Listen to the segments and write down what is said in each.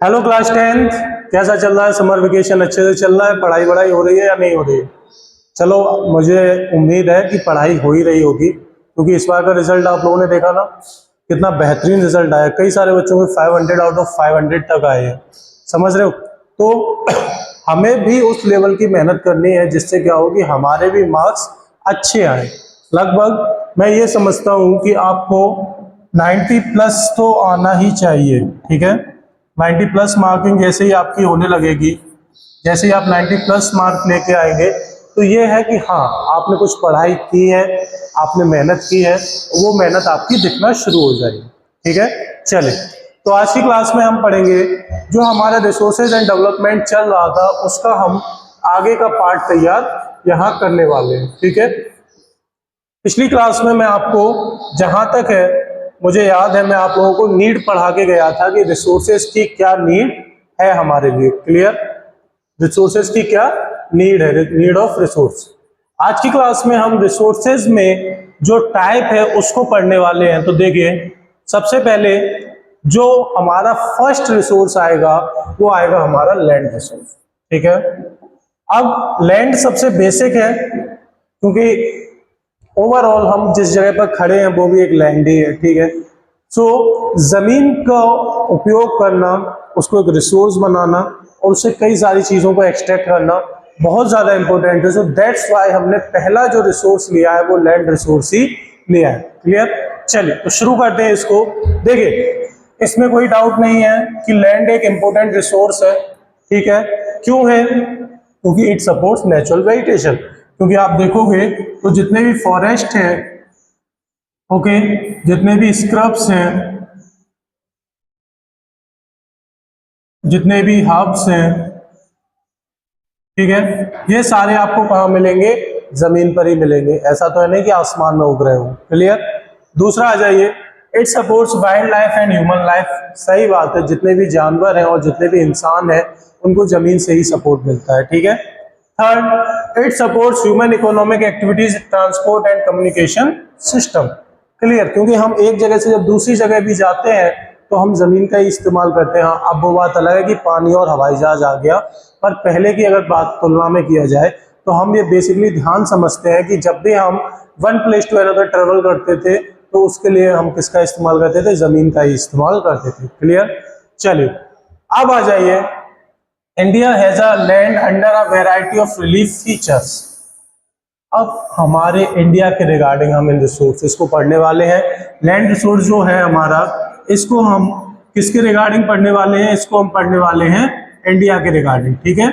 Hello class 10th, कैसा चल रहा है? समर वेकेशन अच्छे से चल रहा है? पढ़ाई वढ़ाई हो रही है या नहीं हो रही है? चलो, मुझे उम्मीद है कि पढ़ाई हो ही रही होगी, क्योंकि इस बार का रिजल्ट आप लोगों ने देखा ना, कितना बेहतरीन रिजल्ट आया। कई सारे बच्चों के 500 आउट ऑफ 500 तक आए हैं, समझ रहे हो? तो हमें भी उस लेवल की मेहनत करनी है जिससे क्या हो कि हमारे भी मार्क्स अच्छे आए। लगभग मैं ये समझता हूँ कि आपको 90 प्लस तो आना ही चाहिए, ठीक है। 90 प्लस मार्किंग जैसे ही आपकी होने लगेगी, जैसे ही आप 90 प्लस मार्क लेके आएंगे, तो ये है कि हाँ, आपने कुछ पढ़ाई की है, आपने मेहनत की है, वो मेहनत आपकी दिखना शुरू हो जाएगी, ठीक है। चलिए, तो आज की क्लास में हम पढ़ेंगे जो हमारा रिसोर्सेज एंड डेवलपमेंट चल रहा था, उसका हम आगे का पार्ट तैयार यहाँ करने वाले हैं, ठीक है। पिछली क्लास में मैं आपको, जहां तक है मुझे याद है, मैं आप लोगों को नीड पढ़ा के गया था कि रिसोर्सेज की क्या नीड है हमारे लिए। क्लियर? रिसोर्सेज की क्या नीड है, नीड ऑफ रिसोर्स। आज की क्लास में हम रिसोर्सेज में जो टाइप है उसको पढ़ने वाले हैं। तो देखिए, सबसे पहले जो हमारा फर्स्ट रिसोर्स आएगा वो आएगा हमारा लैंड रिसोर्स, ठीक है। अब लैंड सबसे बेसिक है, क्योंकि ओवरऑल हम जिस जगह पर खड़े हैं वो भी एक लैंड ही है, ठीक है। सो जमीन का उपयोग करना, उसको एक रिसोर्स बनाना और उससे कई सारी चीजों को एक्सट्रैक्ट करना बहुत ज्यादा इंपॉर्टेंट है। सो दैट्स व्हाई हमने पहला जो रिसोर्स लिया है वो लैंड रिसोर्स ही लिया है। क्लियर? चलिए, तो शुरू करते हैं इसको। देखिए, इसमें कोई डाउट नहीं है कि लैंड एक इंपॉर्टेंट रिसोर्स है, ठीक है। क्यों है? क्योंकि इट सपोर्ट्स नेचुरल वेजिटेशन। क्योंकि आप देखोगे तो जितने भी फॉरेस्ट हैं, ओके, जितने भी स्क्रब्स हैं, जितने भी हर्ब्स हैं, ठीक है, ये सारे आपको कहाँ मिलेंगे? जमीन पर ही मिलेंगे। ऐसा तो है नहीं कि आसमान में उग रहे हो। क्लियर? दूसरा आ जाइए, it supports wild life and human life. सही बात है, जितने भी जानवर हैं और जितने भी इंसान हैं उनको जमीन से ही सपोर्ट मिलता है, ठीक है। Third, it supports human economic activities, transport and communication system. Clear? क्योंकि हम एक जगह से जब दूसरी जगह भी जाते हैं तो हम जमीन का ही इस्तेमाल करते हैं। हाँ, अब वो बात अलग है कि पानी और हवाई जहाज आ गया, पर पहले की अगर बात तुलना में किया जाए तो हम ये बेसिकली ध्यान समझते हैं कि जब भी हम one place to another travel करते थे तो उसके लिए हम किसका इस्तेमाल करते थे? जमीन का ही इस्तेमाल करते थे। क्लियर? चलिए, अब आ जाइए, India has a land under a variety of relief features. अब हमारे इंडिया के रिगार्डिंग हम इन रिसोर्सेज को पढ़ने वाले हैं। लैंड रिसोर्स जो है हमारा, इसको हम किसके रिगार्डिंग पढ़ने वाले हैं? इसको हम पढ़ने वाले हैं इंडिया के रिगार्डिंग, ठीक है।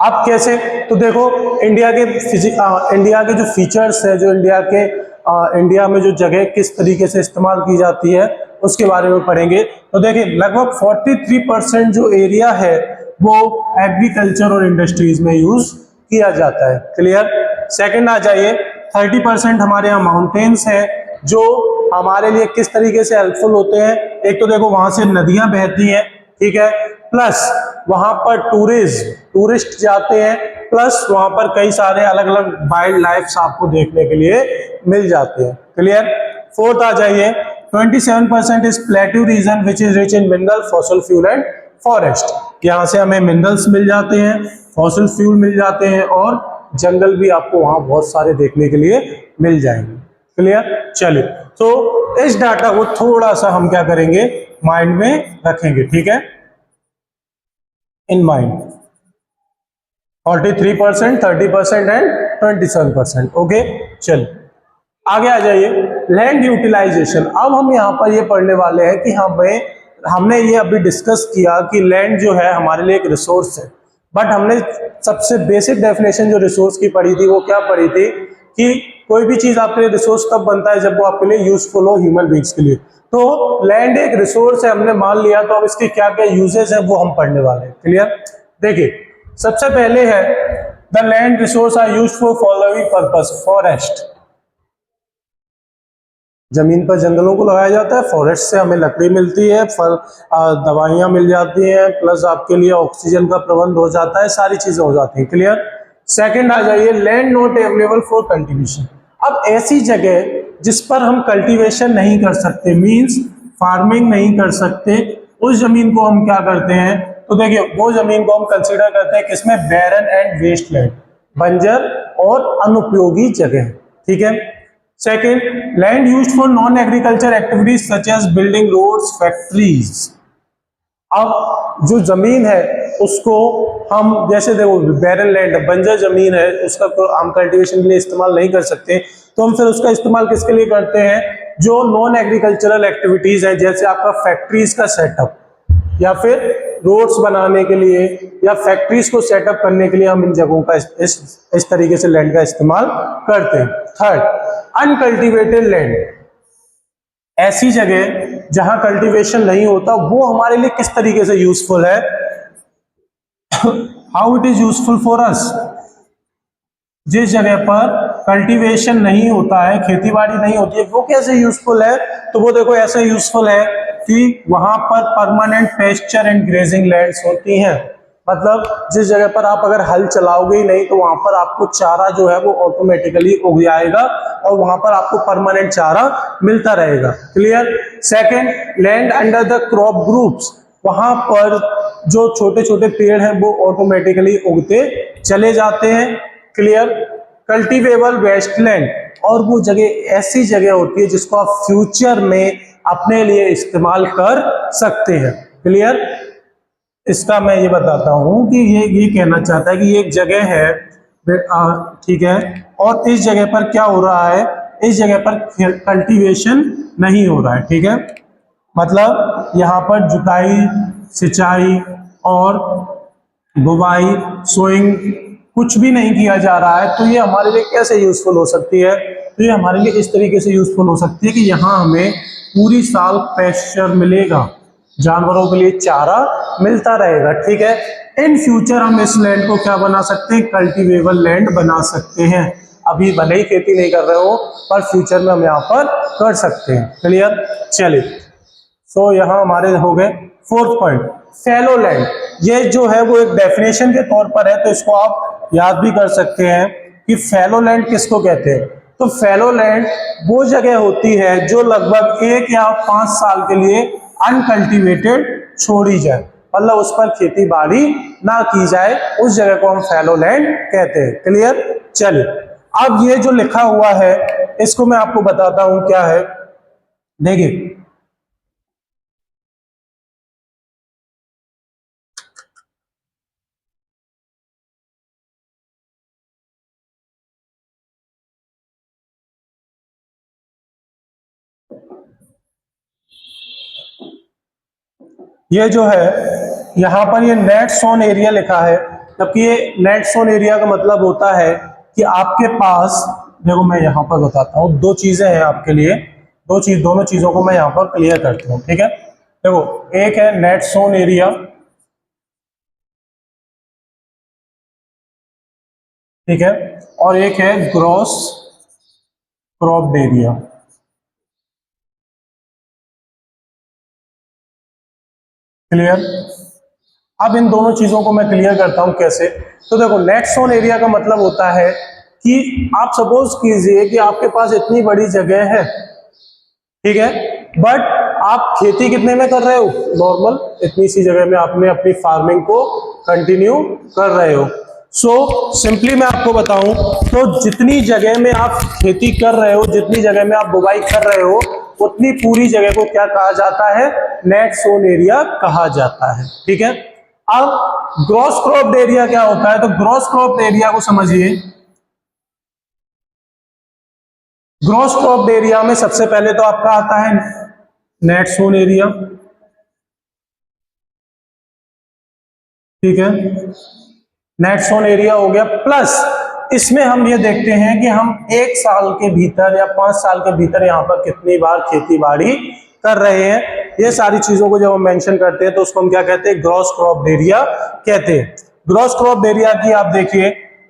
अब कैसे? तो देखो, इंडिया के जो फीचर्स है, जो इंडिया में जो जगह किस तरीके से इस्तेमाल की जाती है उसके बारे में पढ़ेंगे। तो देखिए, लगभग 43% जो एरिया है वो एग्रीकल्चर और इंडस्ट्रीज में यूज किया जाता है। क्लियर? सेकंड आ जाइए, 30% हमारे यहाँ माउंटेन्स है जो हमारे लिए किस तरीके से हेल्पफुल होते हैं। एक तो देखो, वहां से नदियां बहती हैं, ठीक है, प्लस वहां पर टूरिस्ट जाते हैं, प्लस वहां पर कई सारे अलग अलग वाइल्ड लाइफ आपको देखने के लिए मिल जाते हैं। क्लियर? फोर्थ आ जाइए, 27% is plateau region which is rich in mineral, fossil fuel and forest. यहाँ से हमें मिनरल्स मिल जाते हैं, फॉसिल फ्यूल मिल जाते हैं और जंगल भी आपको वहां बहुत सारे देखने के लिए मिल जाएंगे। क्लियर? चलिए, तो इस डाटा को थोड़ा सा हम क्या करेंगे? माइंड में रखेंगे, ठीक है, इन माइंड। 43%, 30% एंड 27%। ओके, चलिए आगे आ जाइए, लैंड यूटिलाइजेशन। अब हम यहाँ पर ये पढ़ने वाले हैं कि हमने ये अभी डिस्कस किया कि लैंड जो है हमारे लिए एक रिसोर्स है, बट हमने सबसे बेसिक डेफिनेशन जो रिसोर्स की पढ़ी थी वो क्या पढ़ी थी कि कोई भी चीज आपके लिए रिसोर्स तब बनता है जब वो आपके लिए यूजफुल हो, ह्यूमन बीइंग्स के लिए। तो लैंड एक रिसोर्स है, हमने मान लिया, तो अब इसके क्या क्या यूजेस है वो हम पढ़ने वाले हैं। क्लियर? देखिए, सबसे पहले है the land resource are used for following purpose. Forest, जमीन पर जंगलों को लगाया जाता है, फॉरेस्ट से हमें लकड़ी मिलती है, फल, दवाइयां मिल जाती हैं, प्लस आपके लिए ऑक्सीजन का प्रबंध हो जाता है, सारी चीजें हो जाती हैं। क्लियर? सेकंड आ जाइए, land not available for cultivation. अब ऐसी जगह जिस पर हम कल्टीवेशन नहीं कर सकते, मींस फार्मिंग नहीं कर सकते, उस जमीन को हम क्या करते हैं, तो देखिए वो जमीन को हम कंसीडर करते हैं किसमें, बैरन एंड वेस्टलैंड, बंजर और अनुपयोगी जगह। ठीक है। Second, land used for non agriculture activities such as building roads, factories. अब जो जमीन है उसको हम, जैसे देखो बैरन लैंड, बंजर जमीन है, उसका हम कल्टीवेशन के लिए इस्तेमाल नहीं कर सकते, तो हम फिर उसका इस्तेमाल किसके लिए करते हैं, जो नॉन एग्रीकल्चरल एक्टिविटीज है, जैसे आपका फैक्ट्रीज का सेटअप या फिर रोड्स बनाने के लिए या फैक्ट्रीज को सेटअप करने के लिए हम इन जगहों का इस तरीके से लैंड का इस्तेमाल करते हैं। थर्ड, अनकल्टिवेटेड लैंड, ऐसी जगह जहां कल्टीवेशन नहीं होता, वो हमारे लिए किस तरीके से यूजफुल है, how it is useful for us. जिस जगह पर कल्टीवेशन नहीं होता है, खेतीबाड़ी नहीं होती है, वो कैसे यूजफुल है, तो वो देखो ऐसे यूजफुल है कि वहां पर permanent pasture and grazing lands होती हैं। मतलब जिस जगह पर आप अगर हल चलाओगे ही नहीं, तो वहां पर आपको चारा जो है वो ऑटोमेटिकली उग जाएगा और वहां पर आपको परमानेंट चारा मिलता रहेगा। Clear. Second, land under the crop groups, वहां पर जो छोटे छोटे पेड़ हैं वो ऑटोमेटिकली उगते चले जाते हैं। क्लियर। कल्टीवेबल वेस्टलैंड, और वो जगह ऐसी जगह होती है जिसको आप फ्यूचर में अपने लिए इस्तेमाल कर सकते हैं। क्लियर। इसका मैं ये बताता हूं कि ये कहना चाहता है कि ये एक जगह है, ठीक है, और इस जगह पर क्या हो रहा है, इस जगह पर कल्टीवेशन नहीं हो रहा है। ठीक है, मतलब यहाँ पर जुताई, सिंचाई और बुवाई, सोइंग कुछ भी नहीं किया जा रहा है, तो ये हमारे लिए कैसे यूजफुल हो सकती है, तो ये हमारे लिए इस तरीके से यूजफुल हो सकती है कि यहाँ हमें पूरी साल पेस्चर मिलेगा, जानवरों के लिए चारा मिलता रहेगा। ठीक है। इन फ्यूचर हम इस लैंड को क्या बना सकते हैं, कल्टीवेबल लैंड बना सकते हैं। अभी भले ही खेती नहीं कर रहे हो, पर फ्यूचर में हम यहाँ पर कर सकते हैं। क्लियर। चलिए, सो यहाँ हमारे हो गए। फोर्थ पॉइंट, फैलो लैंड, ये जो है वो एक डेफिनेशन के तौर पर है, तो इसको आप याद भी कर सकते हैं कि फैलो लैंड किसको कहते हैं। तो फैलो लैंड वो जगह होती है जो लगभग 1 या 5 साल के लिए अनकल्टिवेटेड छोड़ी जाए, मतलब उस पर खेती बाड़ी ना की जाए, उस जगह को हम फैलो लैंड कहते हैं। क्लियर। चलिए, अब ये जो लिखा हुआ है इसको मैं आपको बताता हूं क्या है। देखिए, ये जो है यहाँ पर ये नेट सोन एरिया लिखा है, जबकि ये नेट सोन एरिया का मतलब होता है कि आपके पास, देखो मैं यहाँ पर बताता हूँ, दो चीजें हैं आपके लिए, दोनों चीजों को मैं यहाँ पर क्लियर करता हूँ। ठीक है, देखो एक है नेट सोन एरिया, ठीक है, और एक है ग्रॉस क्रॉप्ड एरिया। क्लियर। अब इन दोनों चीजों को मैं क्लियर करता हूं कैसे। तो देखो, नेट सोन एरिया का मतलब होता है कि आप सपोज कीजिए कि आपके पास इतनी बड़ी जगह है, ठीक है, बट आप खेती कितने में कर रहे हो, नॉर्मल इतनी सी जगह में आपने अपनी फार्मिंग को कंटिन्यू कर रहे हो। सो सिंपली मैं आपको बताऊं तो जितनी जगह में आप खेती कर रहे हो, जितनी जगह में आप बुवाई कर रहे हो, उतनी पूरी जगह को क्या कहा जाता है, नेट सोन एरिया कहा जाता है। ठीक है। अब ग्रॉस क्रॉप्ड एरिया क्या होता है, तो ग्रॉस क्रॉप्ड एरिया को समझिए। ग्रॉस क्रॉप्ड एरिया में सबसे पहले तो आपका आता है नेट सोन एरिया, ठीक है, नेट सोन एरिया हो गया। प्लस इसमें हम ये देखते हैं कि हम 1 साल के भीतर या 5 साल के भीतर यहाँ पर कितनी बार खेती बाड़ी कर रहे हैं। ये सारी चीजों को जब हम मेंशन करते हैं तो उसको हम क्या कहते हैं, ग्रॉस क्रॉप्ड एरिया कहते हैं। ग्रॉस क्रॉप्ड एरिया की आप देखिए,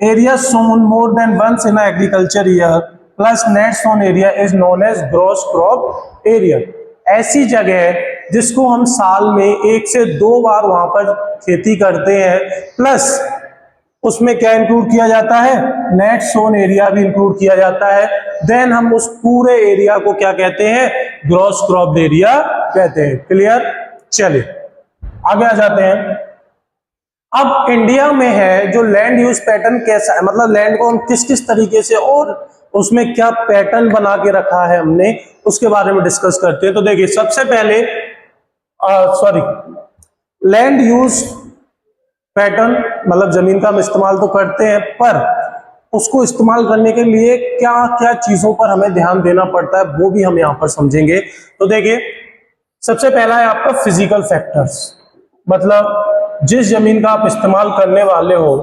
area sown more than once in agriculture year plus net sown area is known as gross crop area. ऐसी जगह जिसको हम साल में 1 से 2 बार वहां पर खेती करते हैं, प्लस उसमें क्या इंक्लूड किया जाता है, नेट सोन एरिया भी इंक्लूड किया जाता है, देन हम उस पूरे एरिया को क्या कहते हैं, ग्रॉस क्रॉप्ड एरिया कहते हैं। क्लियर, चलिए आगे आ जाते हैं। अब इंडिया में है जो लैंड यूज पैटर्न कैसा है, मतलब लैंड को हम किस किस तरीके से और उसमें क्या पैटर्न बना के रखा है हमने, उसके बारे में डिस्कस करते हैं। तो देखिए सबसे पहले लैंड यूज पैटर्न मतलब जमीन का हम इस्तेमाल तो करते हैं, पर उसको इस्तेमाल करने के लिए क्या क्या चीजों पर हमें ध्यान देना पड़ता है वो भी हम यहाँ पर समझेंगे। तो देखिए सबसे पहला है आपका फिजिकल फैक्टर्स, मतलब जिस जमीन का आप इस्तेमाल करने वाले हो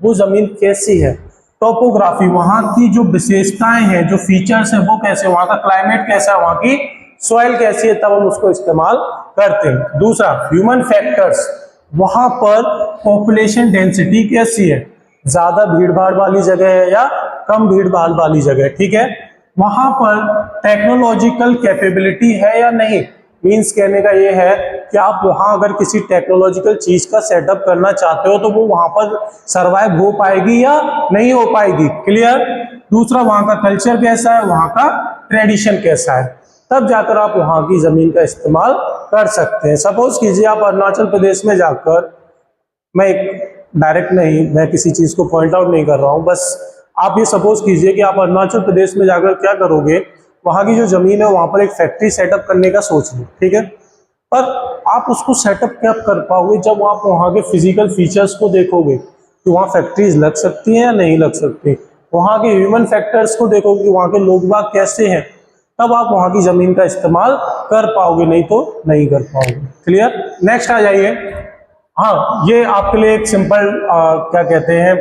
वो जमीन कैसी है, टोपोग्राफी, वहां की जो विशेषताएं हैं, जो फीचर्स है वो कैसे, वहां का क्लाइमेट कैसा है, वहां की सॉइल कैसी है, तब हम उसको इस्तेमाल करते हैं। दूसरा ह्यूमन फैक्टर्स, वहां पर पॉपुलेशन डेंसिटी कैसी है, ज्यादा भीड़ भाड़ वाली जगह है या कम भीड़ भाड़ वाली जगह है, ठीक है। वहां पर टेक्नोलॉजिकल कैपेबिलिटी है या नहीं, मीन्स कहने का ये है कि आप वहां अगर किसी टेक्नोलॉजिकल चीज का सेटअप करना चाहते हो तो वो वहां पर सरवाइव हो पाएगी या नहीं हो पाएगी। क्लियर। दूसरा वहां का कल्चर कैसा है, वहां का ट्रेडिशन कैसा है, तब जाकर आप वहां की जमीन का इस्तेमाल कर सकते हैं। सपोज कीजिए आप अरुणाचल प्रदेश में जाकर, मैं एक डायरेक्ट नहीं, मैं किसी चीज को पॉइंट आउट नहीं कर रहा हूं, बस आप ये सपोज कीजिए कि आप अरुणाचल प्रदेश में जाकर क्या करोगे, वहां की जो जमीन है वहां पर एक फैक्ट्री सेटअप करने का सोच लो, ठीक है। पर आप उसको सेटअप क्या कर पाओगे जब आप वहां के फिजिकल फीचर्स को देखोगे कि वहां फैक्ट्रीज लग सकती हैं या नहीं लग सकती, वहां के ह्यूमन फैक्टर्स को देखोगे कि वहां के लोग बाग कैसे हैं, तब आप वहां की जमीन का इस्तेमाल कर पाओगे, नहीं तो नहीं कर पाओगे। क्लियर। नेक्स्ट आ जाइए। हाँ, ये आपके लिए एक सिंपल क्या कहते हैं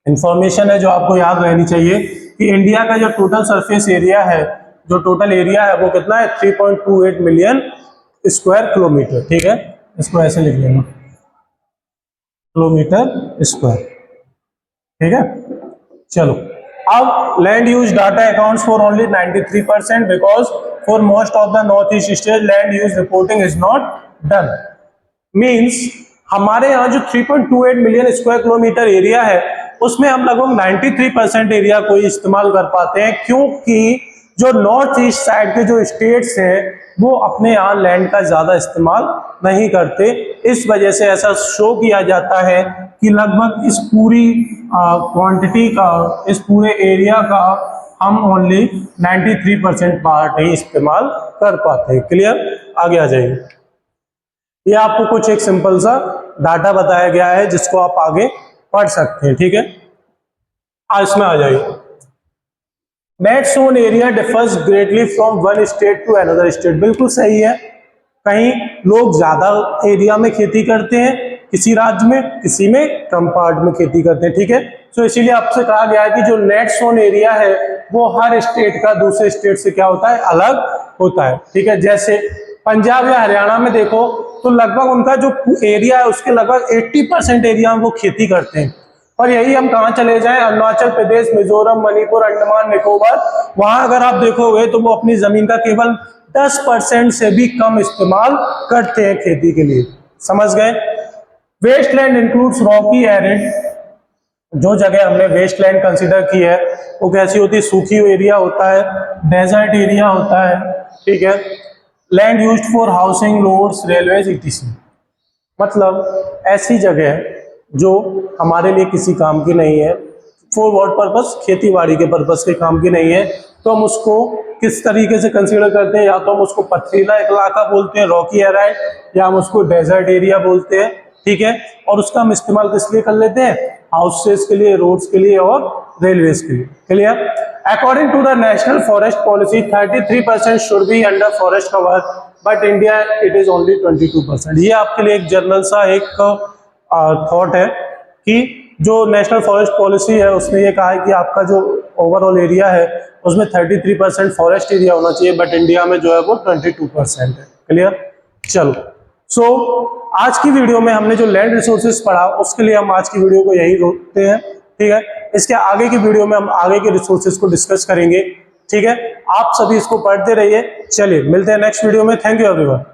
इंफॉर्मेशन है जो आपको याद रहनी चाहिए कि इंडिया का जो टोटल सरफेस एरिया है, जो टोटल एरिया है वो कितना है, 3.28 मिलियन स्क्वायर किलोमीटर, ठीक है। इसको ऐसे लिख लेना, किलोमीटर स्क्वायर, ठीक है। चलो अब land use data accounts for only 93% because for most of the north east state land use reporting is not done. Means हमारे यहाँ जो 3.28 मिलियन स्क्वायर किलोमीटर एरिया है उसमें हम लगभग 93% एरिया को ही इस्तेमाल कर पाते हैं, क्योंकि जो नॉर्थ ईस्ट साइड के जो स्टेट्स हैं वो अपने यहाँ लैंड का ज्यादा इस्तेमाल नहीं करते। इस वजह से ऐसा शो किया जाता है कि लगभग इस पूरी क्वांटिटी का, इस पूरे एरिया का हम ओनली 93% पार्ट ही इस्तेमाल कर पाते हैं। क्लियर। आगे आ जाइए। ये आपको कुछ एक सिंपल सा डाटा बताया गया है जिसको आप आगे पढ़ सकते हैं, ठीक है। इसमें आ जाइए। Net sown area differs greatly from one state to another state, बिल्कुल सही है। कहीं लोग ज्यादा एरिया में खेती करते हैं किसी राज्य में, किसी में कम पार्ट में खेती करते हैं, ठीक है। तो इसीलिए आपसे कहा गया है कि जो नेट सोन एरिया है वो हर स्टेट का दूसरे स्टेट से क्या होता है, अलग होता है, ठीक है। जैसे पंजाब या हरियाणा में देखो तो लगभग उनका जो एरिया है उसके लगभग 80% एरिया में वो खेती करते हैं। और यही हम कहाँ चले जाएं, अरुणाचल प्रदेश, मिजोरम, मणिपुर, अंडमान निकोबार, वहां अगर आप देखोगे तो वो अपनी जमीन का केवल 10% से भी कम इस्तेमाल करते हैं खेती के लिए। समझ गए। वेस्टलैंड इंक्लूड्स रॉकी एरिड, जो जगह हमने वेस्टलैंड कंसीडर की है वो कैसी होती है, सूखी एरिया होता है, डेजर्ट एरिया होता है, ठीक है। Land used for housing, roads, railways etc, मतलब ऐसी जगह जो हमारे लिए किसी काम की नहीं है, फॉर व्हाट पर्पस, खेती बाड़ी के पर्पस के काम की नहीं है, तो हम उसको किस तरीके से कंसीडर करते हैं, या तो हम उसको पथरीला इलाका बोलते हैं, रॉकी एराइड, या हम उसको डेजर्ट एरिया बोलते हैं, ठीक है। और उसका हम इस्तेमाल किस लिए कर लेते हैं, हाउसेस के लिए, रोड्स के लिए और रेलवेज के लिए। Clear. According to the national forest policy 33% should be under forest cover, but India it is only 22%। ये आपके लिए एक जनरल सा एक थॉट है कि जो नेशनल फॉरेस्ट पॉलिसी है उसने ये कहा है कि आपका जो ओवरऑल एरिया है उसमें 33% फॉरेस्ट एरिया होना चाहिए, बट इंडिया में जो है वो 22% है। क्लियर। चलो आज की वीडियो में हमने जो लैंड रिसोर्सेज पढ़ा उसके लिए हम आज की वीडियो को यही रोकते हैं, ठीक है। इसके आगे की वीडियो में हम आगे के रिसोर्सेज को डिस्कस करेंगे, ठीक है। आप सभी इसको पढ़ते रहिए। चलिए मिलते हैं नेक्स्ट वीडियो में। Thank you everyone.